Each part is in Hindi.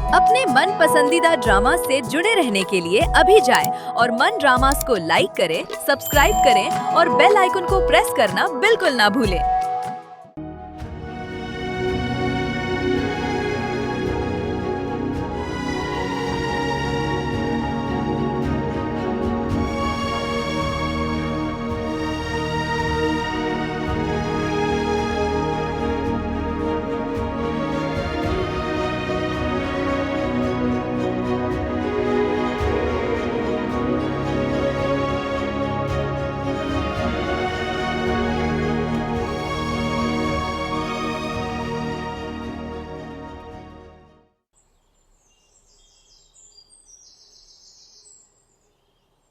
अपने मन पसंदीदा ड्रामा से जुड़े रहने के लिए अभी जाएं और मन ड्रामास को लाइक करें, सब्सक्राइब करें और बेल आइकन को प्रेस करना बिल्कुल ना भूलें।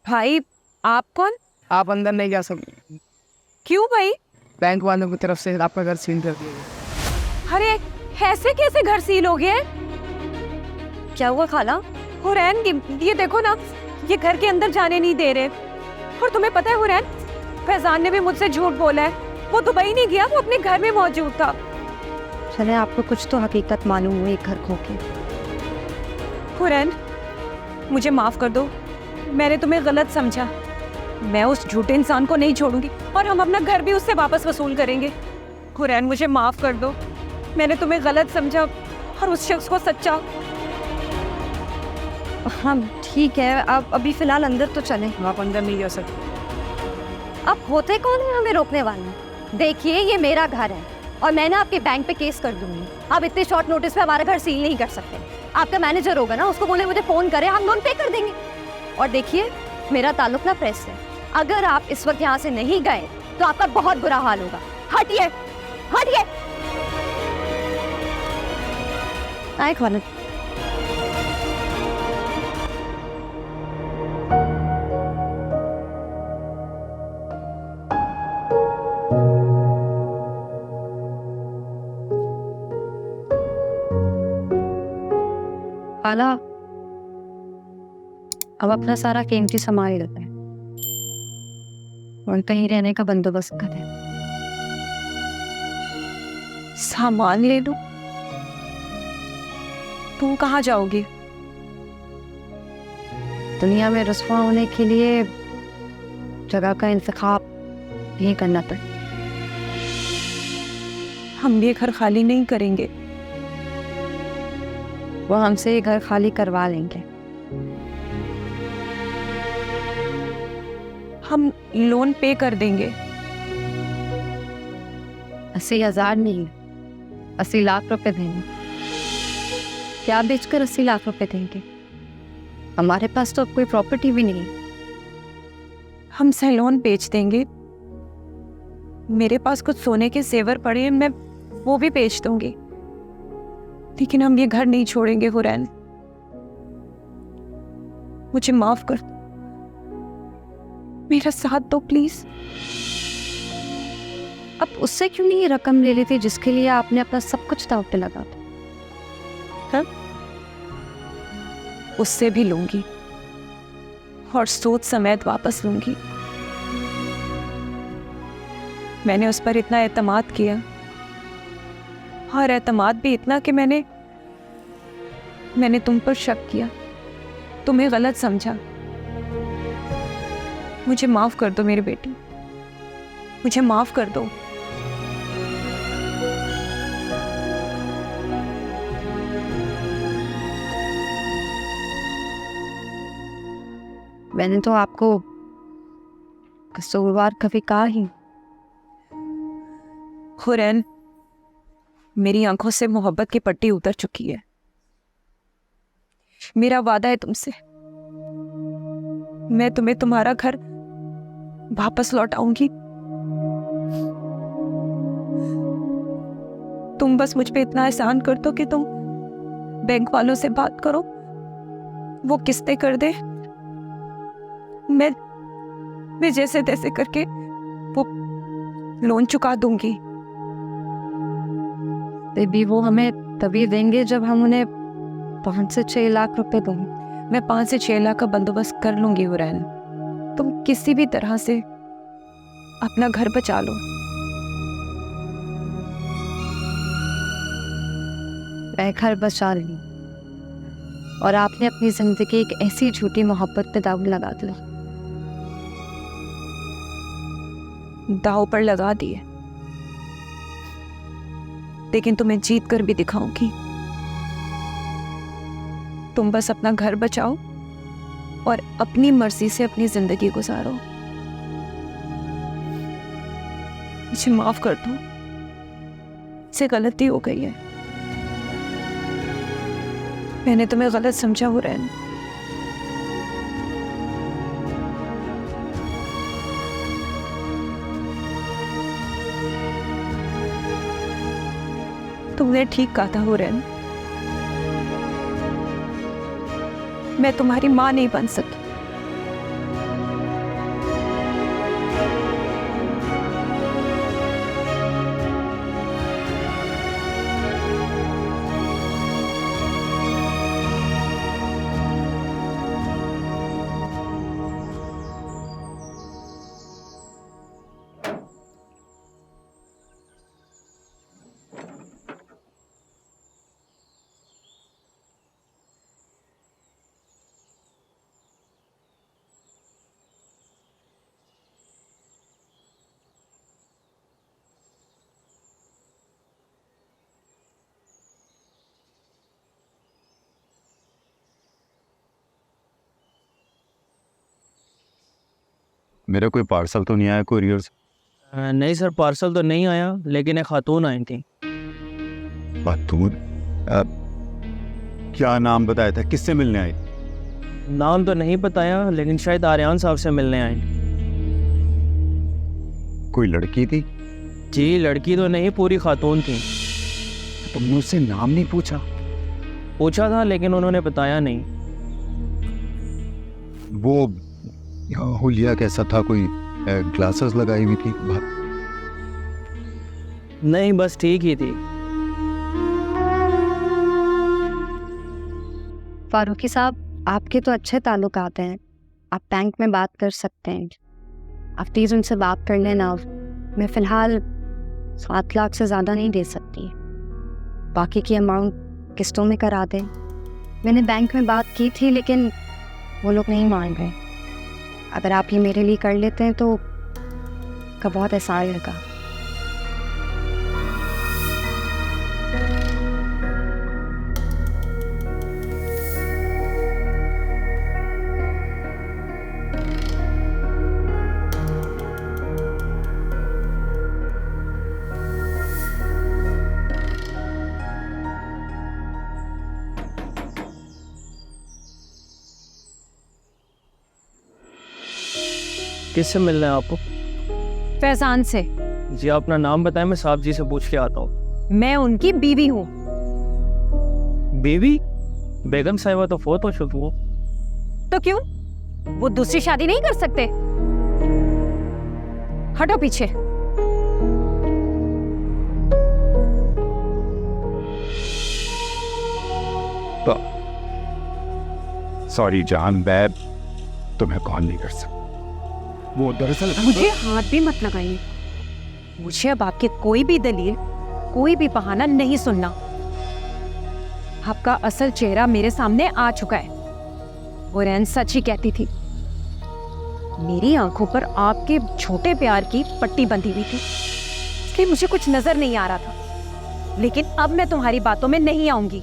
भाई, आप कौन? आप अंदर नहीं जा सकते। क्यों भाई? बैंक वालों की तरफ से आपका घर सील कर दिया गया। अरे ऐसे कैसे घर सील हो गया? क्या हुआ खाला? हुरैन, ये देखो ना, ये घर के अंदर जाने नहीं दे रहे। और तुम्हें पता है हुरैन, फैजान ने भी मुझसे झूठ बोला है। वो दुबई नहीं गया, वो अपने घर में मौजूद था। चले, आपको कुछ तो हकीकत मालूम हुई घर खो के। हुरैन, मुझे माफ कर दो, मैंने तुम्हें गलत समझा। मैं उस झूठे इंसान को नहीं छोड़ूंगी और हम अपना घर भी उससे वापस वसूल करेंगे। हुरैन, मुझे माफ कर दो, मैंने तुम्हें गलत समझा और उस शख्स को सच्चा। हाँ ठीक है, आप अभी फिलहाल अंदर तो चलें। आप अंदर नहीं जा सकते। अब होते कौन है हमें रोकने वाले? देखिए, ये मेरा घर है और मैं ना आपके बैंक पे केस कर दूंगी। आप इतने शॉर्ट नोटिस पे हमारा घर सील नहीं कर सकते। आपका मैनेजर होगा ना, उसको बोले मुझे फोन करे, हम लोन पे कर देंगे। और देखिए, मेरा ताल्लुक ना प्रेस से। अगर आप इस वक्त यहाँ से नहीं गए तो आपका बहुत बुरा हाल होगा। हटिए, हटिए। आए खालिद। खाला, अब अपना सारा कीमती सामान ही लेते हैं और कहीं रहने का बंदोबस्त करें। सामान ले लो? तुम कहाँ जाओगी? दुनिया में रुस्वा होने के लिए जगह का इंतखाब नहीं करना पड़े। हम ये घर खाली नहीं करेंगे। वो हमसे ये घर खाली करवा लेंगे। हम लोन पे कर देंगे। 80,000 नहीं, 80 लाख रुपए देंगे। क्या बेचकर 80 लाख रुपए देंगे? हमारे पास तो अब कोई प्रॉपर्टी भी नहीं। हम सैलून बेच देंगे। मेरे पास कुछ सोने के जेवर पड़े हैं, मैं वो भी बेच दूंगी। लेकिन हम ये घर नहीं छोड़ेंगे हुरैन। मुझे माफ कर दो, मेरा साथ दो प्लीज। अब उससे क्यों नहीं ये रकम ले लेते जिसके लिए आपने अपना सब कुछ दांव पे लगा दिया? उससे भी लूंगी और सूद समेत वापस लूंगी। मैंने उस पर इतना एतमाद किया और एतमाद भी इतना कि मैंने तुम पर शक किया, तुम्हें गलत समझा। मुझे माफ कर दो मेरी बेटी, मुझे माफ कर दो। मैंने तो आपको कसूरवार कभी कहा ही। हुरैन, मेरी आंखों से मोहब्बत की पट्टी उतर चुकी है। मेरा वादा है तुमसे, मैं तुम्हें तुम्हारा घर वापस लौटाऊंगी। तुम बस मुझ पे इतना एहसान कर दो कि तुम बैंक वालों से बात करो, वो किस्तें कर दे। मैं जैसे तैसे करके वो लोन चुका दूंगी। बेबी, वो हमें तभी देंगे जब हम उन्हें 5 से 6 लाख रुपए देंगे। मैं 5 से 6 लाख का बंदोबस्त कर लूंगी हुरैन। तुम किसी भी तरह से अपना घर बचा लो। मैं घर बचा रही, और आपने अपनी जिंदगी एक ऐसी झूठी मोहब्बत पे दाव लगा दिया। दाव पर लगा दिए, लेकिन तुम्हें जीत कर भी दिखाऊंगी। तुम बस अपना घर बचाओ और अपनी मर्जी से अपनी जिंदगी गुजारो। मुझे माफ कर दो, से गलती हो गई है। मैंने तुम्हें गलत समझा हुरैन। तुमने ठीक कहा था हुरैन, मैं तुम्हारी मां नहीं बन सकी। मेरा कोई पार्सल तो नहीं आया कुरियर से? नहीं सर, पार्सल तो नहीं आया, लेकिन एक खातून आई थी। खातून? क्या नाम बताया था? किससे मिलने आई? नाम तो नहीं बताया, लेकिन शायद आर्यान साहब से मिलने आई। कोई लड़की थी? जी लड़की तो नहीं, पूरी खातून थी। तुमने उससे नाम नहीं पूछा? पूछा था, लेकिन उन्होंने बताया नहीं। वो हुलिया कैसा था? कोई ग्लासेस लगाई हुई थी? नहीं, बस ठीक ही थी। फारूकी साहब, आपके तो अच्छे ताल्लुकात हैं, आप बैंक में बात कर सकते हैं। आप प्लीज़ उनसे बात कर लेना। मैं फ़िलहाल 7 लाख से ज़्यादा नहीं दे सकती, बाकी की अमाउंट किस्तों में करा दें। मैंने बैंक में बात की थी, लेकिन वो लोग नहीं मान रहे। अगर आप ये मेरे लिए कर लेते हैं तो का बहुत एहसान लगा। किससे मिलना है आपको? फैजान से। जी आप अपना नाम बताएं, मैं साहब जी से पूछ के आता हूँ। मैं उनकी बीवी हूँ। बीवी? बेगम साहिबा तो फोत हो चुकी हो। तो क्यों, वो दूसरी शादी नहीं कर सकते? हटो पीछे। सॉरी जान, मैं तुम्हें कॉल नहीं कर सकता। वो दरअसल मुझे हाथ भी मत लगाइए। मुझे अब आपके कोई भी दलील, कोई भी बहाना नहीं सुनना। आपका असल चेहरा मेरे सामने आ चुका है। हुरैन सच ही कहती थी। मेरी आंखों पर आपके छोटे प्यार की पट्टी बंधी हुई थी, इसलिए मुझे कुछ नजर नहीं आ रहा था। लेकिन अब मैं तुम्हारी बातों में नहीं आऊंगी।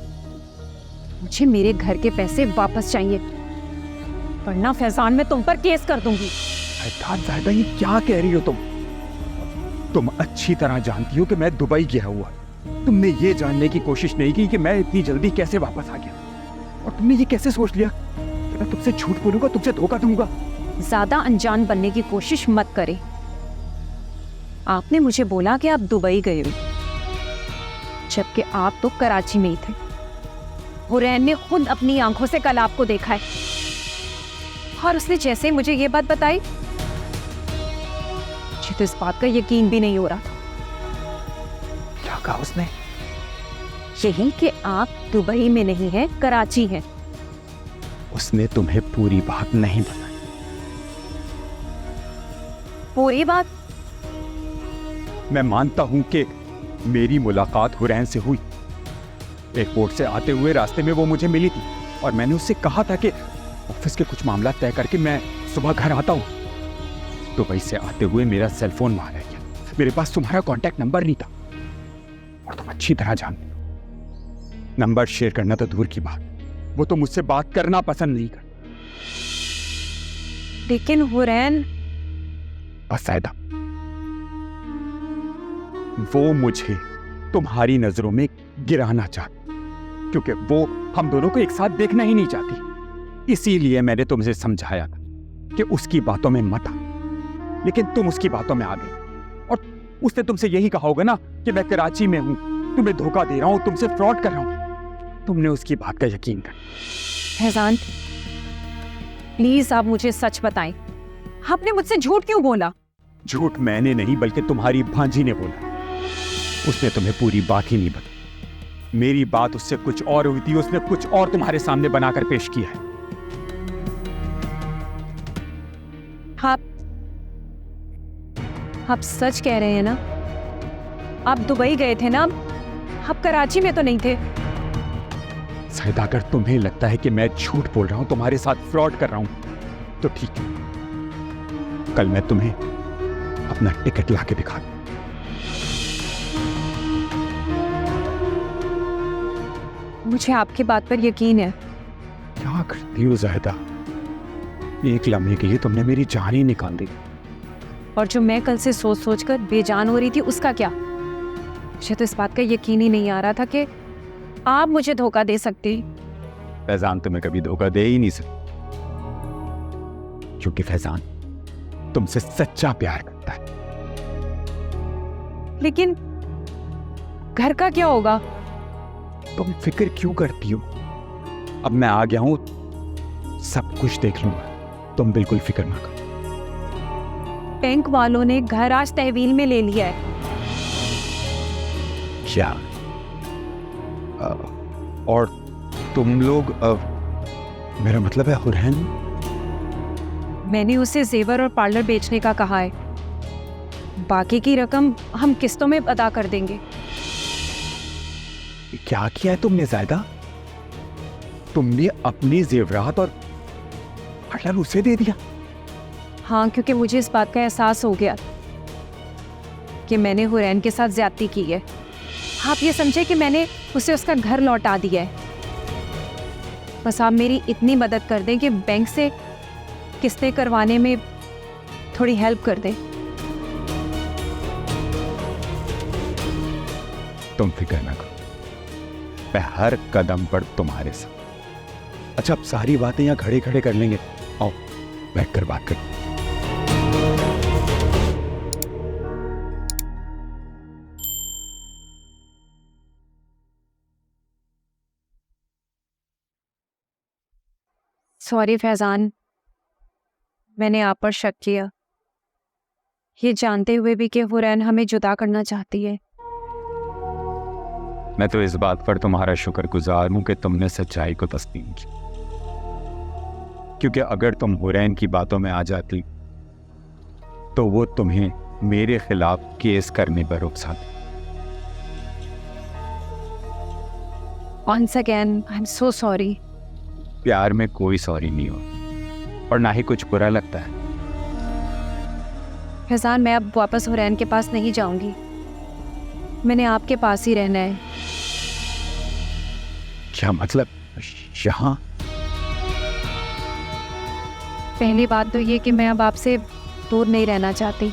मुझे मेरे घर के पैसे वापस चाहिए, वरना फैजान मैं तुम पर केस कर दूंगी। ज़ाहिदा, ये क्या कह रही हो तुम अच्छी तरह जानती हो कि मैं दुबई गया हुआ। तुमने ये जानने की कोशिश नहीं की कि मैं इतनी जल्दी कैसे वापस आ गया, और तुमने ये कैसे सोच लिया कि मैं तुमसे झूठ बोलूंगा, तुमसे धोखा दूंगा। ज्यादा अनजान बनने की कोशिश मत करें। आपने मुझे बोला कि आप दुबई गए हो, जबकि आप तो कराची में ही थे। हुरैन ने खुद अपनी आंखों से कल आपको देखा है, और उसने जैसे ही मुझे ये बात बताई, मुझे तो इस बात का यकीन भी नहीं हो रहा था। क्या कहा उसने? यही कि आप दुबई में नहीं हैं, कराची हैं। उसने तुम्हें पूरी बात नहीं बताई? पूरी बात? मैं मानता हूं कि मेरी मुलाकात हुरैन से हुई। एयरपोर्ट से आते हुए रास्ते में वो मुझे मिली थी, और मैंने उससे कहा था कि ऑफिस के कुछ मामला तय करके मैं सुबह घर आता हूं। दुबई से आते हुए मेरा सेल फोन वहां रह गया, मेरे पास तुम्हारा कांटेक्ट नंबर नहीं था। और तुम अच्छी तरह जानते हो, नंबर शेयर करना तो दूर की बात, वो तो मुझसे बात करना पसंद नहीं करता। लेकिन हुरैन, बस सायदा, वो मुझे तुम्हारी नजरों में गिराना चाहती, क्योंकि वो हम दोनों को एक साथ देखना ही नहीं चाहती। इसीलिए मैंने तुमसे समझाया था कि उसकी बातों में मत आ, लेकिन तुम उसकी बातों में आ गई। और उसने तुमसे यही कहा होगा ना कि मैं कराची में हूं, तुम्हें धोखा दे रहा हूं, तुमसे फ्रॉड कर रहा हूं। तुमने उसकी बात का यकीन कर। फैजान, प्लीज आप मुझे सच बताएं, आपने मुझसे झूठ क्यों बोला? झूठ मैंने नहीं बल्कि तुम्हारी भांजी ने बोला। उसने तुम्हें पूरी बात ही नहीं बताई। मेरी बात उससे कुछ और हुई थी, उसने कुछ और तुम्हारे सामने बनाकर पेश किया है। आप सच कह रहे हैं ना? आप दुबई गए थे ना? आप कराची में तो नहीं थे? शायद अगर तुम्हें लगता है कि मैं झूठ बोल रहा हूं, तुम्हारे साथ फ्रॉड कर रहा हूं, तो ठीक है, कल मैं तुम्हें अपना टिकट लाके दिखा दूं। मुझे आपकी बात पर यकीन है। क्या करती हो ज़ाहिदा? एक लम्हे के लिए तुमने मेरी जान ही निकाल दी। और जो मैं कल से सोच सोच कर बेजान हो रही थी, उसका क्या? मुझे तो इस बात का यकीन ही नहीं आ रहा था कि आप मुझे धोखा दे सकती। फैजान तुम्हें कभी धोखा दे ही नहीं सकती, क्योंकि फैजान तुमसे सच्चा प्यार करता है। लेकिन घर का क्या होगा? तुम फिक्र क्यों करती हो? अब मैं आ गया हूं, सब कुछ देख लूंगा, तुम बिल्कुल फिक्र ना करो। बैंक वालों ने घर आज तहवील में ले लिया है। क्या? और तुम लोग मेरा मतलब है हुरैन? मैंने उसे जेवर और पार्लर बेचने का कहा है। बाकी की रकम हम किस्तों में अदा कर देंगे। क्या किया है तुमने ज़ायदा? तुमने अपने जेवरात और पार्लर उसे दे दिया? हाँ, क्योंकि मुझे इस बात का एहसास हो गया कि मैंने हुरैन के साथ ज्यादती की है। आप ये समझे कि मैंने उसे उसका घर लौटा दिया है। बस आप मेरी इतनी मदद कर दें कि बैंक से किस्तें करवाने में थोड़ी हेल्प कर दें। तुम फिक्र ना करो, मैं हर कदम पर तुम्हारे साथ। अच्छा, अब सारी बातें यहाँ खड़े खड़े कर लेंगे, आओ बैठकर बात करें। सॉरी फैजान, मैंने आप पर शक किया, ये जानते हुए भी कि हुरैन हमें जुदा करना चाहती है। मैं तो इस बात पर तुम्हारा शुक्रगुजार हूं कि तुमने सच्चाई को तस्लीम की, क्योंकि अगर तुम हुरैन की बातों में आ जाती तो वो तुम्हें मेरे खिलाफ केस करने पर उकसाती। Once again, I'm so sorry. प्यार में कोई सॉरी नहीं हो और ना ही कुछ बुरा लगता है। फैजान, मैं अब वापस हुरैन के पास नहीं जाऊंगी, मैंने आपके पास ही रहना है। क्या मतलब? यहाँ? पहली बात तो ये कि मैं अब आपसे दूर नहीं रहना चाहती,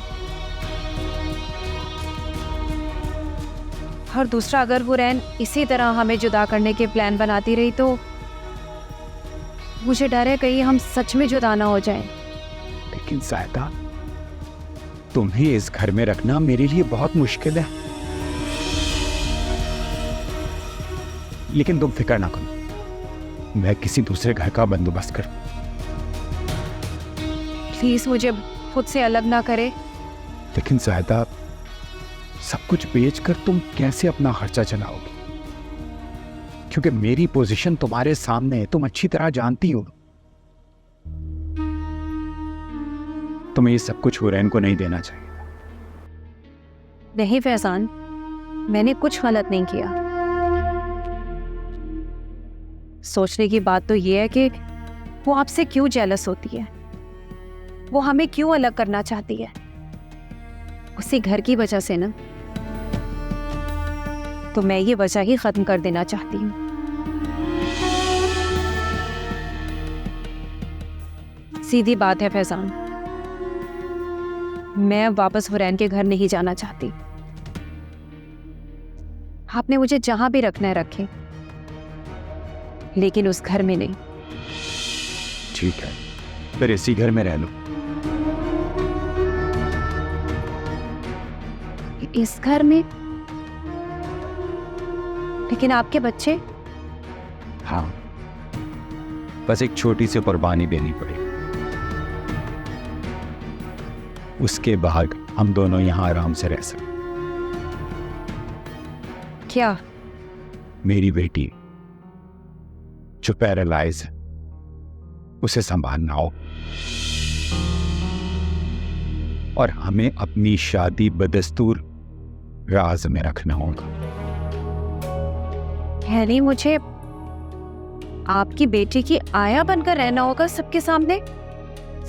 और दूसरा, अगर हुरैन इसी तरह हमें जुदा करने के प्लान बनाती रही तो मुझे डर है कहीं हम सच में जुदा ना हो जाएं। लेकिन ज़ायदा, तुम्हें इस घर में रखना मेरे लिए बहुत मुश्किल है। लेकिन तुम फिक्र ना करो, मैं किसी दूसरे घर का बंदोबस्त करूं। प्लीज मुझे खुद से अलग ना करे। लेकिन ज़ायदा, सब कुछ बेचकर तुम कैसे अपना खर्चा चलाओगी? क्योंकि मेरी पोजीशन तुम्हारे सामने है, तुम अच्छी तरह जानती हो। तुम्हें ये सब कुछ हुरैन को नहीं देना चाहिए। नहीं फैजान, मैंने कुछ गलत नहीं किया। सोचने की बात तो ये है कि वो आपसे क्यों जेलस होती है, वो हमें क्यों अलग करना चाहती है। उसी घर की वजह से ना, तो मैं ये वजह ही खत्म कर देना चाहती हूँ। सीधी बात है फैजान, मैं अब वापस हुरैन के घर नहीं जाना चाहती। आपने मुझे जहां भी रखना है रखें, लेकिन उस घर में नहीं। ठीक है, फिर इसी घर में रह लो। इस घर में? लेकिन आपके बच्चे? हाँ, बस एक छोटी सी कुर्बानी देनी पड़ी, उसके बाद हम दोनों यहाँ आराम से रह सकते। क्या? मेरी बेटी जो पैरालाइज है, उसे संभालना हो, और हमें अपनी शादी बदस्तूर राज में रखना होगा। यानी मुझे आपकी बेटी की आया बनकर रहना होगा सबके सामने?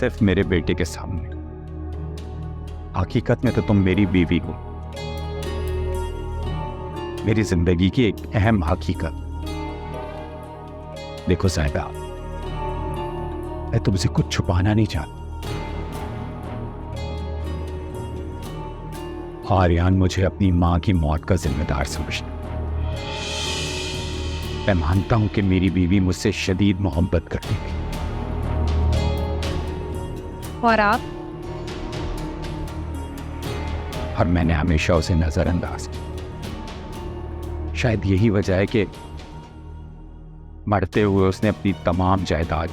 सिर्फ मेरे बेटे के सामने। हकीकत में तो तुम मेरी बीवी हो, मेरी जिंदगी की एक अहम हकीकत। देखो साहिबा, मैं तुमसे कुछ छुपाना नहीं चाहता। आर्यान मुझे अपनी मां की मौत का जिम्मेदार समझता। मैं मानता हूं कि मेरी बीवी मुझसे शदीद मोहब्बत करती थी, और आप? और मैंने हमेशा उसे नजरअंदाज किया। शायद यही वजह है कि मरते हुए उसने अपनी तमाम जायदाद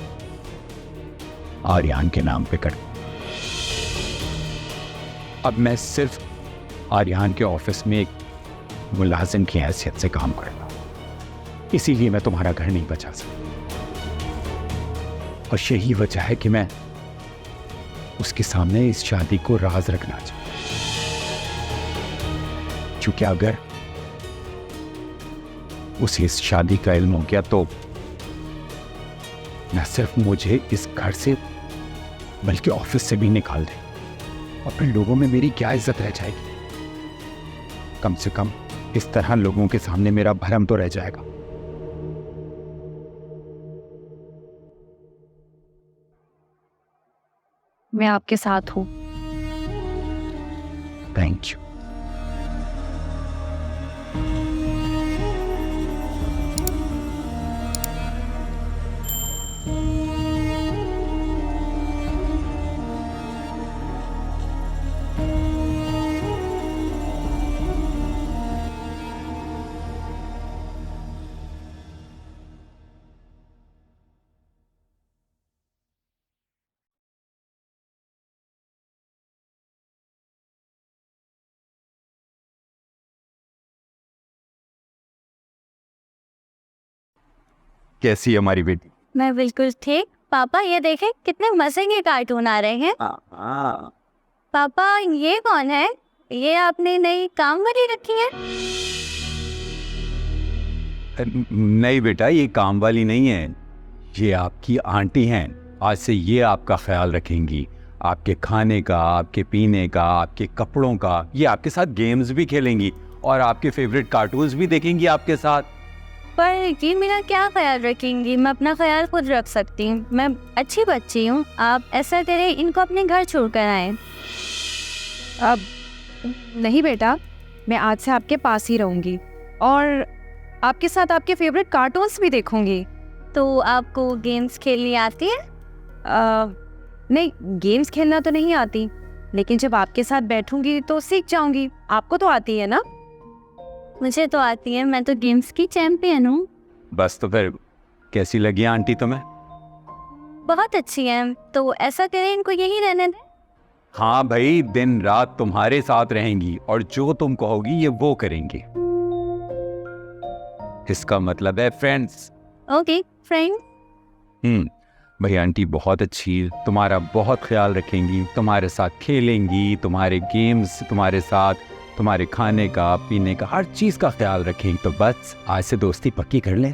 आर्यान के नाम पे कर दी। अब मैं सिर्फ आर्यान के ऑफिस में एक मुलाजिम की हैसियत से काम करता हूं, इसीलिए मैं तुम्हारा घर नहीं बचा सकता। और यही वजह है कि मैं उसके सामने इस शादी को राज रखना चाहता, क्योंकि अगर उसे इस शादी का इल्म हो गया तो न सिर्फ मुझे इस घर से बल्कि ऑफिस से भी निकाल दे, और फिर लोगों में मेरी क्या इज्जत रह जाएगी। कम से कम इस तरह लोगों के सामने मेरा भरम तो रह जाएगा। मैं आपके साथ हूं। Thank you. कैसी है हमारी बेटी? मैं बिल्कुल ठीक। पापा ये देखें कितने मजे के कार्टून आ रहे हैं। पापा ये कौन है? ये आपने नई काम वाली रखी है? नहीं बेटा, ये काम वाली नहीं है, ये आपकी आंटी हैं। आज से ये आपका ख्याल रखेंगी, आपके खाने का, आपके पीने का, आपके कपड़ों का। ये आपके साथ गेम्स भी खेलेंगी और आपके फेवरेट कार्टून्स भी देखेंगी आपके साथ। पर ये मेरा क्या ख्याल रखेंगी? मैं अपना ख्याल खुद रख सकती हूँ, मैं अच्छी बच्ची हूँ। आप ऐसा करें, इनको अपने घर छोड़कर आए। अब नहीं बेटा, मैं आज से आपके पास ही रहूंगी और आपके साथ आपके फेवरेट कार्टून्स भी देखूंगी। तो आपको गेम्स खेलनी आती है? नहीं, गेम्स खेलना तो नहीं आती, लेकिन जब आपके साथ बैठूंगी तो सीख जाऊंगी। आपको तो आती है ना? मुझे तो आती है, मैं तो गेम्स की चैंपियन हूँ। बस, तो फिर कैसी लगी आंटी तुम्हें? बहुत अच्छी है। तो ऐसा करें, इनको यही रहने दें। हाँ भाई, दिन रात तुम्हारे साथ रहेंगी और जो तुम कहोगी ये वो करेंगी। इसका मतलब है फ्रेंड्स। Okay friend. भाई आंटी बहुत अच्छी, तुम्हारा बहुत ख्याल रखेंगी, तुम्हारे साथ खेलेंगी, तुम्हारे गेम्स, तुम्हारे साथ तुम्हारे खाने का, पीने का, हर चीज का ख्याल रखेंगी। तो बस आज से दोस्ती पक्की कर ले।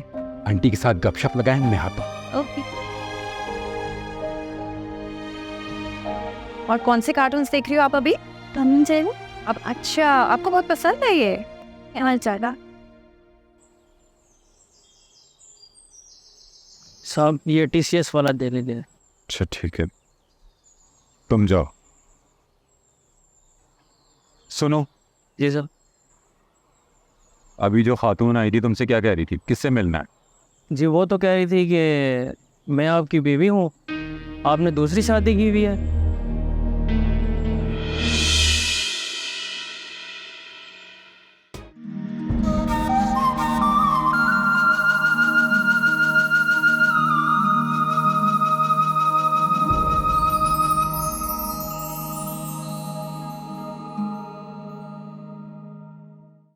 आंटी के साथ गपशप लगाएं, मैं आता हूँ। ओके। और कौन से कार्टून्स देख रही हो आप अभी? Tom and Jerry. अब अच्छा, आपको बहुत पसंद है ये? क्या चला? साहब ये TCS वाला दे लीजिए। अच्छा ठीक है, तुम जाओ। सुनो, जी सर। अभी जो खातून आई थी तुमसे क्या कह रही थी, किससे मिलना है? जी वो तो कह रही थी कि मैं आपकी बीवी हूँ, आपने दूसरी शादी की हुई है।